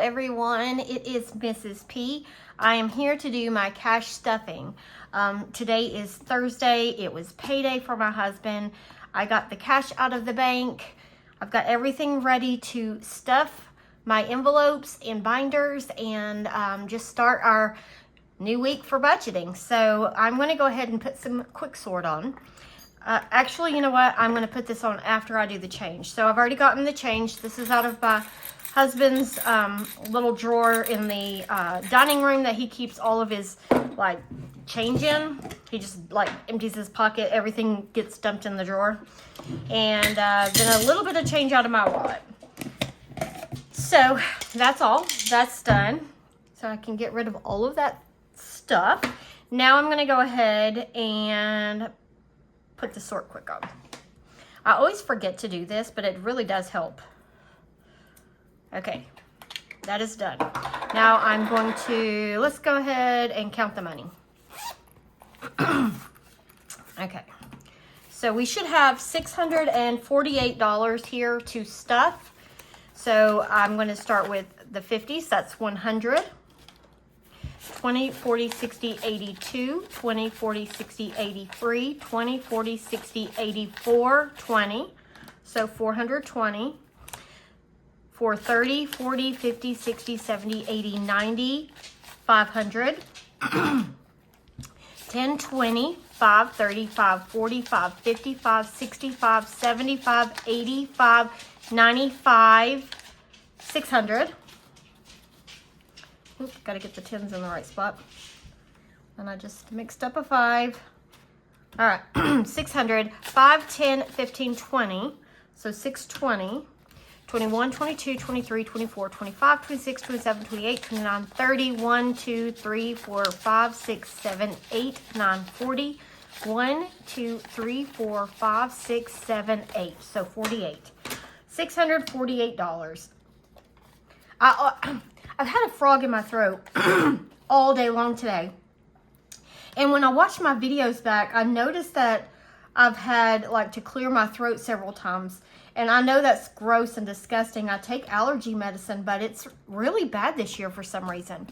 everyone, it is Mrs. P. I am here to do my cash stuffing. Today is Thursday. It was payday for my husband. I got the cash out of the bank. I've got everything ready to stuff my envelopes and binders and just start our new week for budgeting. So I'm going to go ahead and put some quick sort on. Actually, you know what? I'm going to put this on after I do the change. So I've already gotten the change. This is out of my husband's little drawer in the dining room that he keeps all of his like change in. He just like empties his pocket. Everything gets dumped in the drawer. And then a little bit of change out of my wallet. So that's all. That's done. So I can get rid of all of that stuff. Now I'm going to go ahead and put the sort quick on. I always forget to do this, but it really does help. Okay, that is done. Now I'm going to, let's go ahead and count the money. Okay, so we should have $648 here to stuff. So I'm going to start with the 50s, that's 100. 20, 40, 60, 82, 20, 40, 60, 83, 20, 40, 60, 84, 20. So 420. For 30, 40, 50, 60, 70, 80, 90, 500. 10, 20, 5, 35, 45, 55, 65, 75, 85, 95, 600. Oops, gotta get the tens in the right spot. And I just mixed up a 5. All right, 600, 5, 10, 15, 20. So 620. 21, 22, 23, 24, 25, 26, 27, 28, 29, 30, 1, 2, 3, 4, 5, 6, 7, 8, 9, 40. 1, 2, 3, 4, 5, 6, 7, 8. So 48. $648. I've had a frog in my throat all day long today. And when I watched my videos back, I noticed that I've had like to clear my throat several times. And I know that's gross and disgusting. I take allergy medicine, but it's really bad this year for some reason.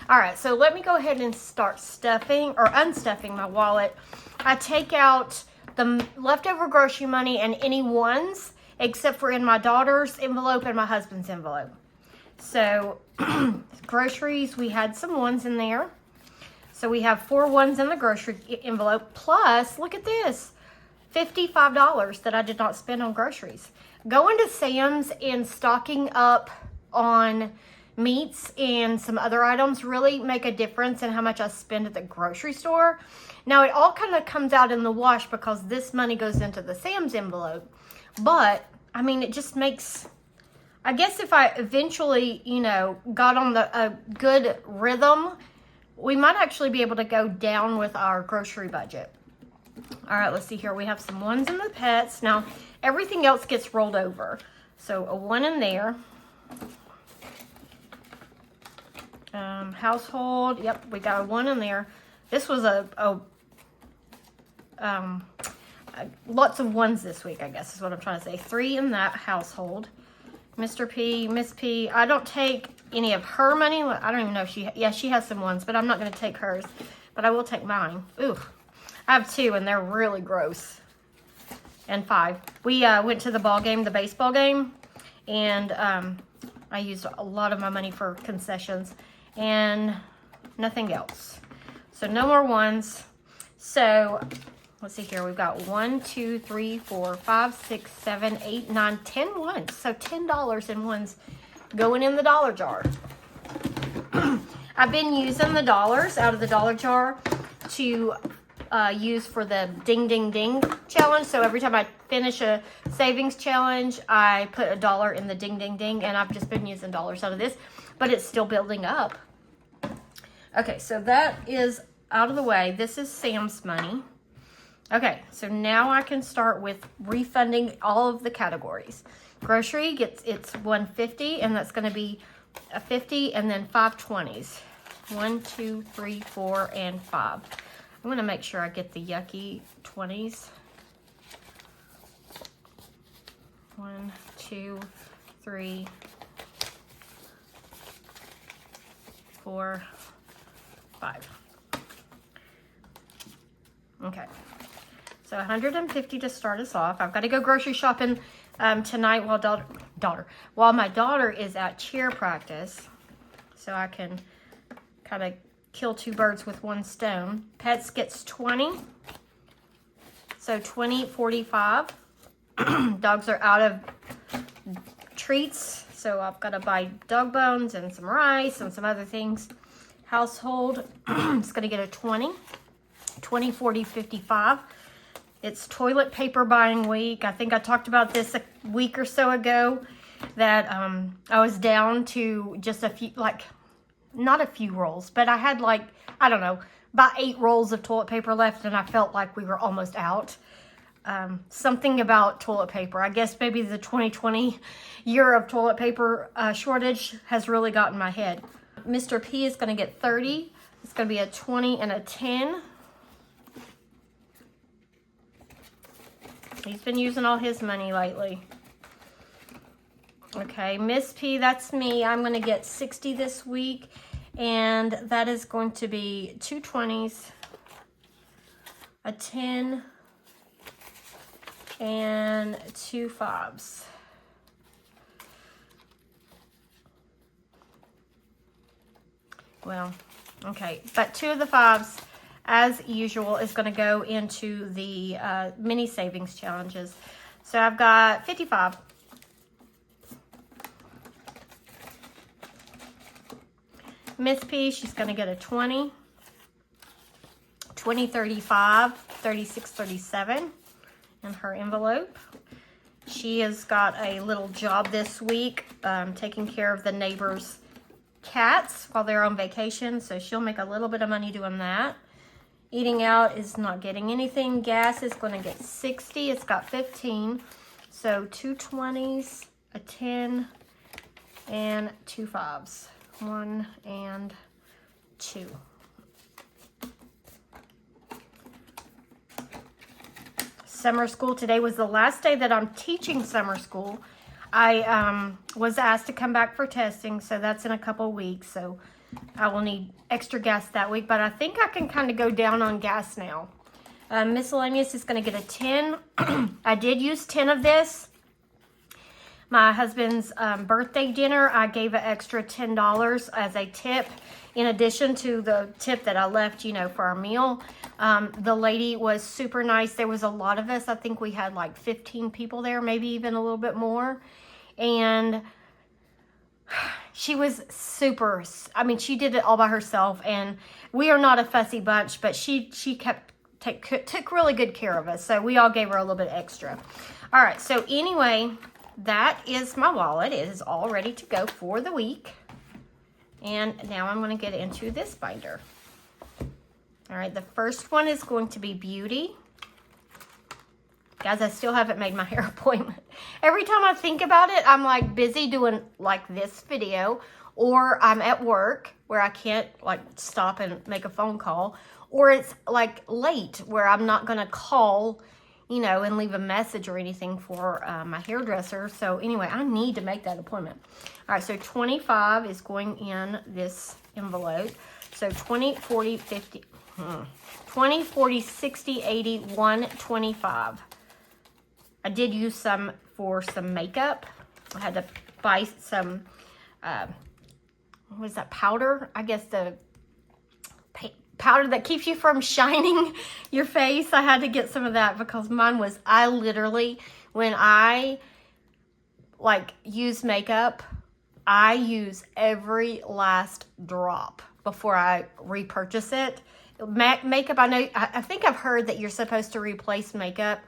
All right, so let me go ahead and start stuffing or unstuffing my wallet. I take out the leftover grocery money and any ones, except for in my daughter's envelope and my husband's envelope. So groceries, we had some ones in there. So we have 4 ones in the grocery envelope. Plus, look at this. $55 that I did not spend on groceries. Going to Sam's and stocking up on meats and some other items really make a difference in how much I spend at the grocery store. Now it all kind of comes out in the wash because this money goes into the Sam's envelope. But, I mean, it just makes, I guess if I eventually, you know, got on a good rhythm, we might actually be able to go down with our grocery budget. All right, let's see here. We have some ones in the pets. Now, everything else gets rolled over. So, a 1 in there. Household. Yep, we got a 1 in there. This was lots of ones this week, I guess is what I'm trying to say. 3 in that household. Mr. P, Miss P. I don't take any of her money. I don't even know if she has some ones, but I'm not going to take hers. But I will take mine. Ooh. I have 2, and they're really gross. And 5. We went to the ball game, the baseball game, and I used a lot of my money for concessions and nothing else. So no more ones. So let's see here. We've got 1, 2, 3, 4, 5, 6, 7, 8, 9, 10 ones. So $10 in ones going in the dollar jar. I've been using the dollars out of the dollar jar to use for the ding ding ding challenge. So every time I finish a savings challenge, I put $1 in the ding ding ding, and I've just been using dollars out of this, but it's still building up. Okay, so that is out of the way. This is Sam's money. Okay, so now I can start with refunding all of the categories. Grocery gets its $150, and that's going to be a 50 and then 5 20s. 1, 2, 3, 4, and 5. I'm going to make sure I get the yucky 20s. 1, 2, 3, 4, 5. Okay. So 150 to start us off. I've got to go grocery shopping tonight while my daughter is at cheer practice, so I can kind of kill 2 birds with 1 stone. Pets gets 20, so 20, 45. Dogs are out of treats, so I've got to buy dog bones and some rice and some other things. Household is going to get a 20, 20, 40, 55. It's toilet paper buying week. I think I talked about this a week or so ago, that I was down to just a few, like, not a few rolls, but I had like, I don't know, about 8 rolls of toilet paper left, and I felt like we were almost out. Something about toilet paper. I guess maybe the 2020 year of toilet paper shortage has really gotten my head. Mr. P is going to get 30. It's going to be a 20 and a 10. He's been using all his money lately. Okay, Miss P, that's me. I'm going to get 60 this week, and that is going to be 2 20s, a 10, and 2 5s. Well, okay, but 2 of the 5s, as usual, is going to go into the mini savings challenges. So I've got 55. Miss P, she's going to get a 20, 20, 35, 36, 37 in her envelope. She has got a little job this week taking care of the neighbors' cats while they're on vacation, so she'll make a little bit of money doing that. Eating out is not getting anything. Gas is going to get 60. It's got 15. So 2 20s, a 10, and 2 5s. 1 and 2. Summer school. Today was the last day that I'm teaching summer school. I was asked to come back for testing, so that's in a couple weeks. So I will need extra gas that week, but I think I can kind of go down on gas now. Miscellaneous is going to get a 10. I did use 10 of this. My husband's birthday dinner, I gave an extra $10 as a tip, in addition to the tip that I left, you know, for our meal. The lady was super nice. There was a lot of us. I think we had like 15 people there, maybe even a little bit more. And she was super, I mean, she did it all by herself, and we are not a fussy bunch, but she took really good care of us, so we all gave her a little bit extra. All right, so anyway, that is my wallet. It is all ready to go for the week, and now I'm going to get into this binder. All right, the first one is going to be beauty. Guys, I still haven't made my hair appointment. Every time I think about it, I'm like busy doing like this video, or I'm at work where I can't like stop and make a phone call, or it's like late where I'm not gonna call, you know, and leave a message or anything for my hairdresser. So anyway, I need to make that appointment. All right, so 25 is going in this envelope. So 20, 40, 50, 20, 40, 60, 80, 125. I did use some for some makeup. I had to buy some, what is that, powder? I guess the powder that keeps you from shining your face. I had to get some of that because mine was, I literally, when I like use makeup, I use every last drop before I repurchase it. Makeup, I think I've heard that you're supposed to replace makeup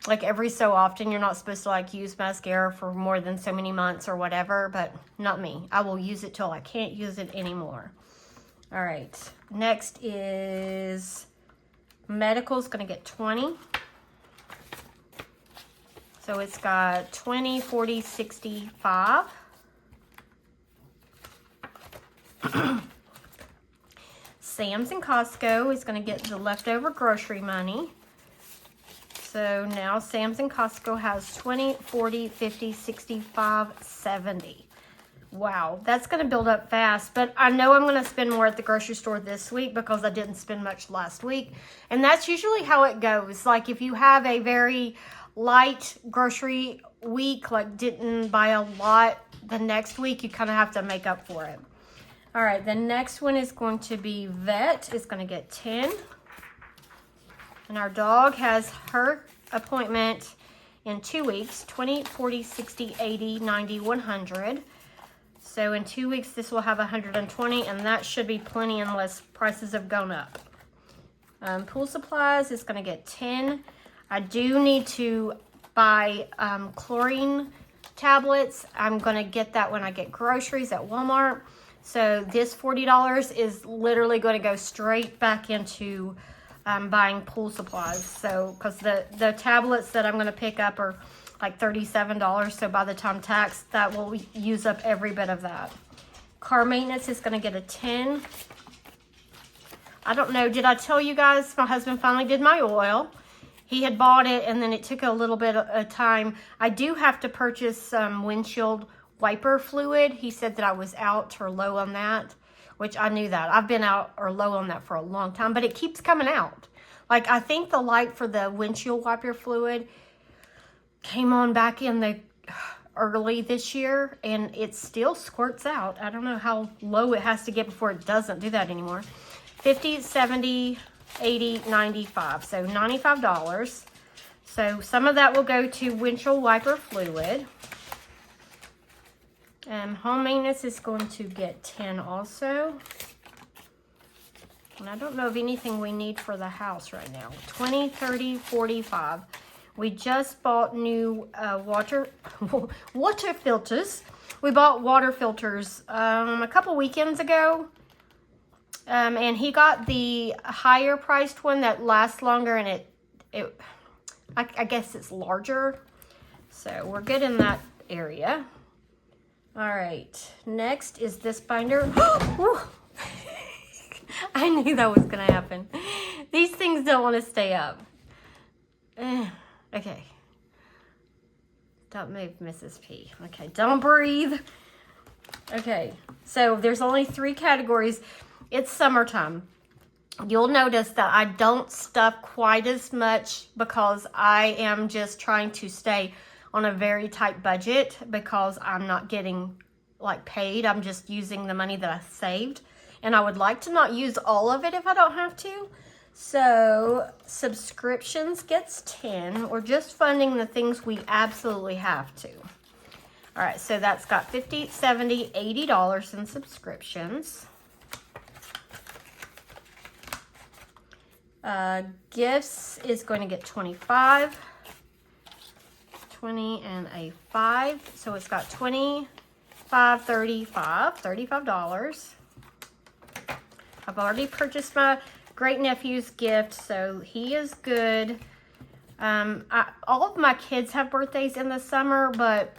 like every so often. You're not supposed to like use mascara for more than so many months or whatever, but not me. I will use it till I can't use it anymore. All right, next is medical is going to get 20. So it's got 20, 40, 65. Sam's and Costco is going to get the leftover grocery money. So now Sam's and Costco has 20, 40, 50, 65, 70. Wow, that's going to build up fast. But I know I'm going to spend more at the grocery store this week because I didn't spend much last week. And that's usually how it goes. Like if you have a very light grocery week, like didn't buy a lot the next week, you kind of have to make up for it. All right, the next one is going to be vet. It's going to get 10. And our dog has her appointment in 2 weeks, 20, 40, 60, 80, 90, 100. So in 2 weeks, this will have 120, and that should be plenty unless prices have gone up. Pool supplies is going to get 10. I do need to buy chlorine tablets. I'm going to get that when I get groceries at Walmart. So this $40 is literally going to go straight back into buying pool supplies. So because the tablets that I'm going to pick up are like $37, so by the time tax, that will use up every bit of that. Car maintenance is going to get a 10. I don't know, did I tell you guys my husband finally did my oil? He had bought it and then it took a little bit of time. I do have to purchase some windshield wiper fluid. He said that I was out or low on that, which I knew that. I've been out or low on that for a long time, but it keeps coming out. Like I think the light for the windshield wiper fluid came on back in the early this year and it still squirts out. I don't know how low it has to get before it doesn't do that anymore. 50, 70, 80, 95. So $95. So some of that will go to windshield wiper fluid. Home maintenance is going to get 10 also. And I don't know of anything we need for the house right now. 20, 30, 45. We just bought new water filters. We bought water filters a couple weekends ago. And he got the higher priced one that lasts longer and I guess it's larger. So we're good in that area. All right, next is this binder. I knew that was gonna happen. These things don't want to stay up. Okay. Don't move, Mrs. P. Okay, don't breathe. Okay, so there's only 3 categories. It's summertime. You'll notice that I don't stuff quite as much because I am just trying to stay on a very tight budget because I'm not getting like paid. I'm just using the money that I saved. And I would like to not use all of it if I don't have to. So subscriptions gets 10. We're just funding the things we absolutely have to. All right, so that's got $50, $70, $80 in subscriptions. Gifts is going to get 25. 20 and a 5. So it's got 25, 35, $35. I've already purchased my great nephew's gift, so he is good. All of my kids have birthdays in the summer, but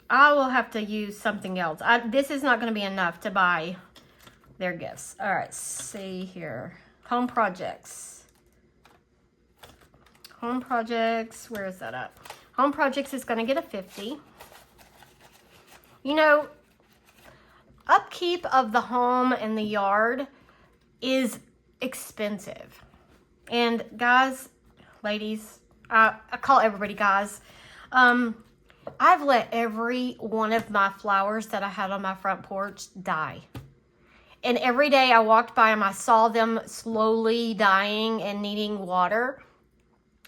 I will have to use something else. This is not going to be enough to buy their gifts. All right, see here. Home projects. Home projects, where is that at? Home projects is going to get a 50. You know, upkeep of the home and the yard is expensive. And guys, ladies, I call everybody guys. I've let every one of my flowers that I had on my front porch die. And every day I walked by them, I saw them slowly dying and needing water.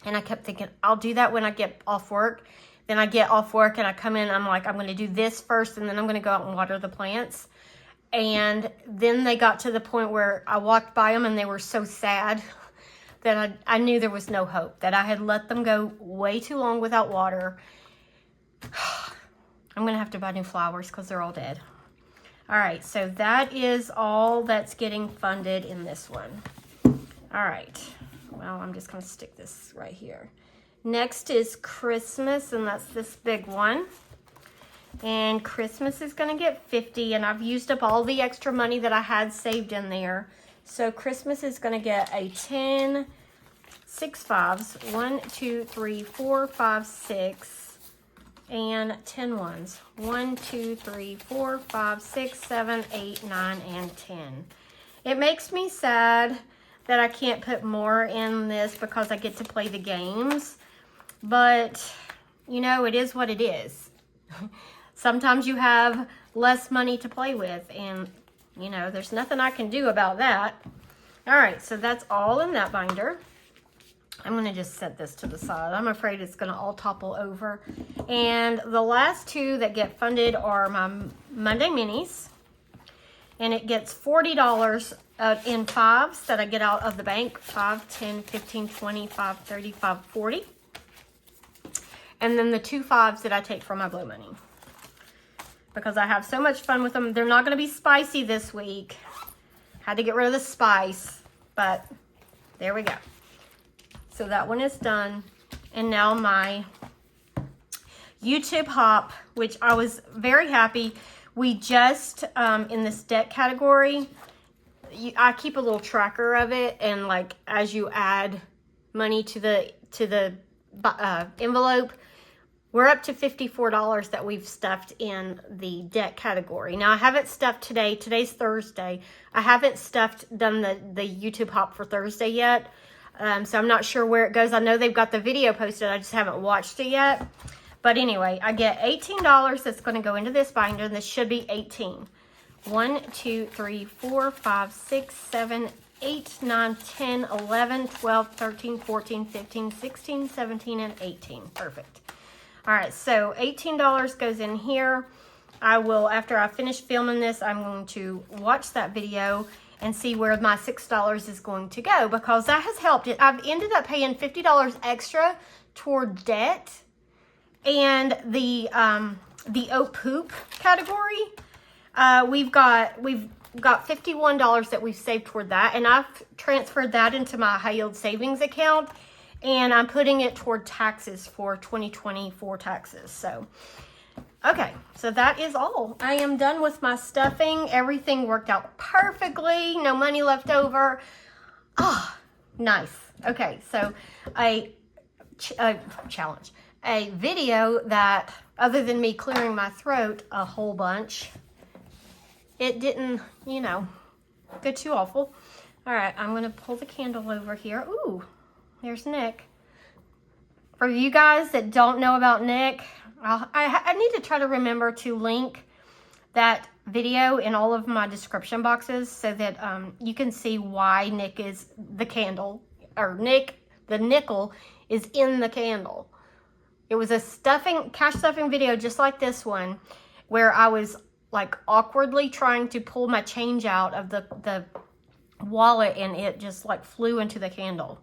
And I kept thinking, I'll do that when I get off work. Then I get off work and I come in, I'm like, I'm going to do this first and then I'm going to go out and water the plants. And then they got to the point where I walked by them and they were so sad that I knew there was no hope, that I had let them go way too long without water. I'm going to have to buy new flowers because they're all dead. All right, so that is all that's getting funded in this one. All right, well, I'm just going to stick this right here. Next is Christmas, and that's this big one. And Christmas is going to get 50, and I've used up all the extra money that I had saved in there. So Christmas is going to get a 10, 6 5s, 1, 2, 3, 4, 5, 6, and 10 ones. 1, 2, 3, 4, 5, 6, 7, 8, 9, and 10. It makes me sad that I can't put more in this because I get to play the games. But, you know, it is what it is. Sometimes you have less money to play with, and, you know, there's nothing I can do about that. All right, so that's all in that binder. I'm going to just set this to the side. I'm afraid it's going to all topple over. And the last two that get funded are my Monday Minis. And it gets $40 in fives that I get out of the bank. 5, 10, 15, 20, 5, 30, 5, 40. And then the 2 fives that I take from my Blow Money. Because I have so much fun with them. They're not going to be spicy this week. Had to get rid of the spice. But there we go. So that one is done. And now my YouTube hop, which I was very happy. We just, in this debt category, I keep a little tracker of it. And like, as you add money to the envelope, we're up to $54 that we've stuffed in the debt category. Now, I haven't stuffed today. Today's Thursday. I haven't done the YouTube hop for Thursday yet. So I'm not sure where it goes. I know they've got the video posted. I just haven't watched it yet. But anyway, I get $18 that's going to go into this binder. And this should be 18. 1, 2, 3, 4, 5, 6, 7, 8, 9, 10, 11, 12, 13, 14, 15, 16, 17, and 18. Perfect. All right, so $18 goes in here. I will, after I finish filming this, I'm going to watch that video and see where my $6 is going to go, because that has helped it. I've ended up paying $50 extra toward debt, and the oh poop category, we've got $51 that we've saved toward that, and I've transferred that into my high yield savings account, and I'm putting it toward taxes for 2024 taxes. So okay, so that is all. I am done with my stuffing. Everything worked out perfectly. No money left over. Ah, nice. Okay, so a challenge. A video that, other than me clearing my throat a whole bunch, it didn't, you know, go too awful. All right, I'm going to pull the candle over here. Ooh, there's Nick. For you guys that don't know about Nick, I need to try to remember to link that video in all of my description boxes so that you can see why Nick is the candle, or Nick, the nickel, is in the candle. It was a cash stuffing video just like this one, where I was like awkwardly trying to pull my change out of the wallet, and it just like flew into the candle.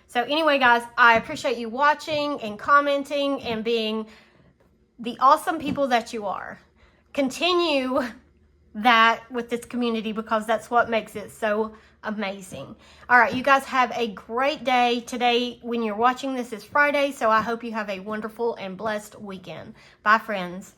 So anyway, guys, I appreciate you watching and commenting and being the awesome people that you are. Continue that with this community, because that's what makes it so amazing. All right, you guys have a great day. Today, when you're watching this, is Friday, so I hope you have a wonderful and blessed weekend. Bye, friends.